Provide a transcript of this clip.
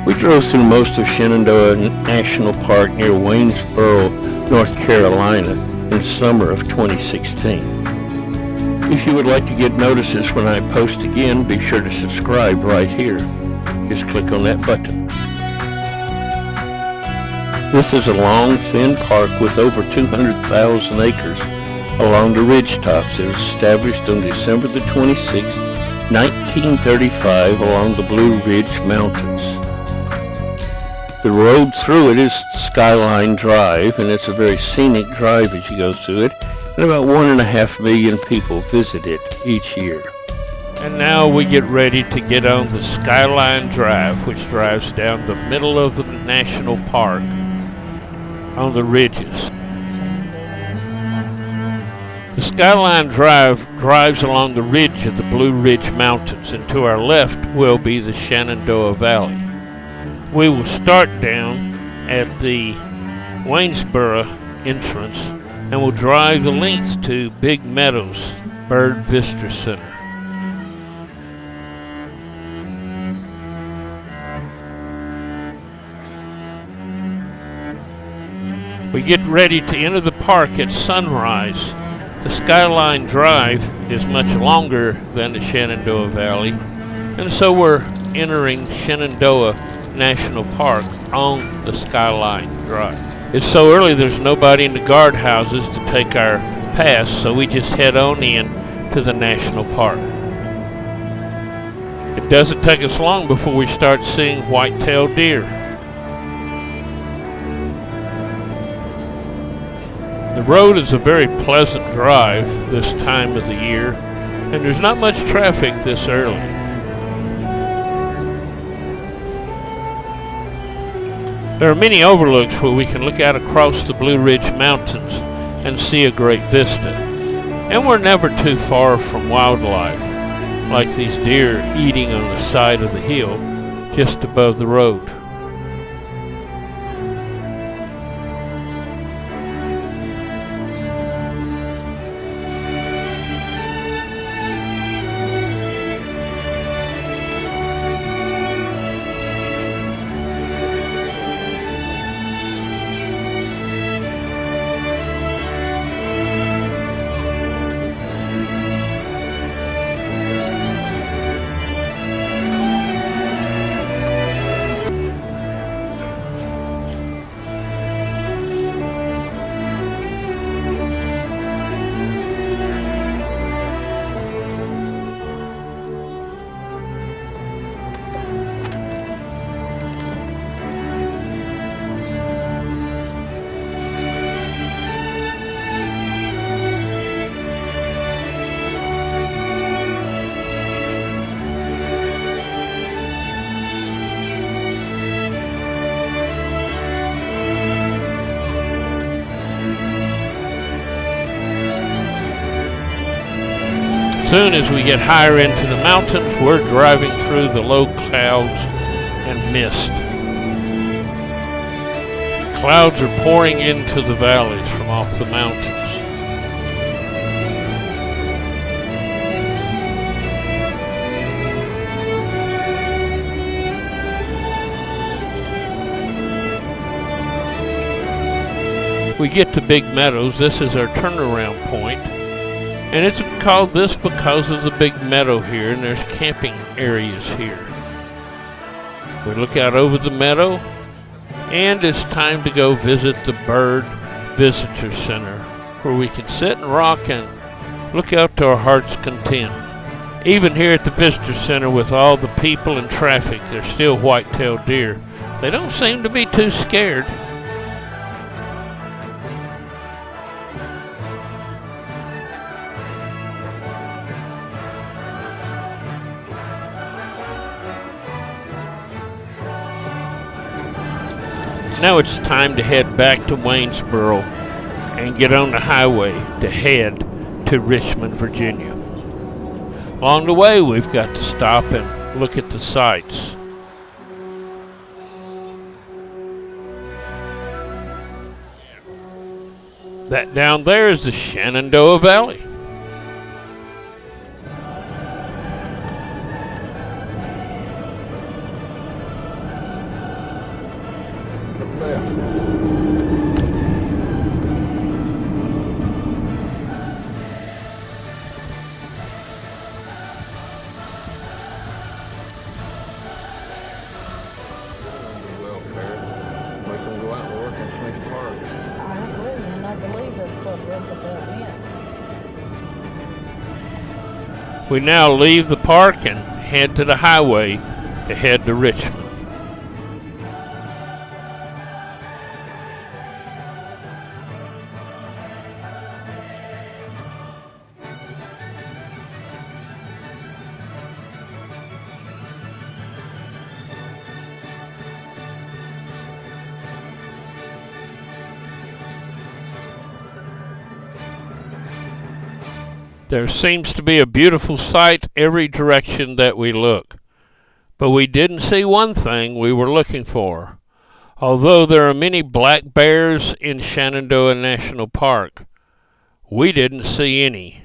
We drove through most of Shenandoah National Park near Waynesboro, North Carolina in the summer of 2016. If you would like to get notices when I post again, be sure to subscribe right here. Just click on that button. This is a long, thin park with over 200,000 acres along the ridge tops. It was established on December the 26th, 1935 along the Blue Ridge Mountains. The road through it is Skyline Drive, and it's a very scenic drive as you go through it, and about 1.5 million people visit it each year. And now we get ready to get on the Skyline Drive, which drives down the middle of the national park on the ridges. The Skyline Drive drives along the ridge of the Blue Ridge Mountains, and to our left will be the Shenandoah Valley. We will start down at the Waynesboro entrance and will drive the length to Big Meadows Bird Visitor Center. We get ready to enter the park at sunrise. The Skyline Drive is much longer than the Shenandoah Valley, and so we're entering Shenandoah National Park on the Skyline Drive. It's so early there's nobody in the guardhouses to take our pass, so we just head on in to the national park. It doesn't take us long before we start seeing white-tailed deer. The road is a very pleasant drive this time of the year, and there's not much traffic this early. There are many overlooks where we can look out across the Blue Ridge Mountains and see a great vista. And we're never too far from wildlife, like these deer eating on the side of the hill just above the road. Soon as we get higher into the mountains, we're driving through the low clouds and mist. Clouds are pouring into the valleys from off the mountains. We get to Big Meadows. This is our turnaround point. And it's called this because of the big meadow here, and there's camping areas here. We look out over the meadow, and it's time to go visit the Bird Visitor Center, where we can sit and rock and look out to our heart's content. Even here at the Visitor Center, with all the people and traffic, there's still white-tailed deer. They don't seem to be too scared. Now it's time to head back to Waynesboro and get on the highway to head to Richmond, Virginia. Along the way, we've got to stop and look at the sights. That down there is the Shenandoah Valley. left. Welfare. Make them go out and work in some parks. I agree, and I believe that's what Roosevelt meant. We now leave the park and head to the highway to head to Richmond. There seems to be a beautiful sight every direction that we look, but we didn't see one thing we were looking for. Although there are many black bears in Shenandoah National Park, we didn't see any.